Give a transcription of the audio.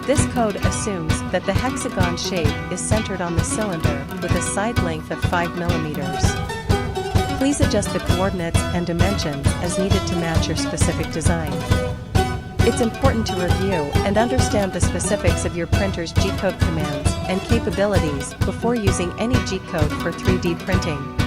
This code assumes that the hexagon shape is centered on the cylinder with a side length of 5 mm. Please adjust the coordinates and dimensions as needed to match your specific design. It's important to review and understand the specifics of your printer's G-code commands and capabilities before using any G-code for 3D printing.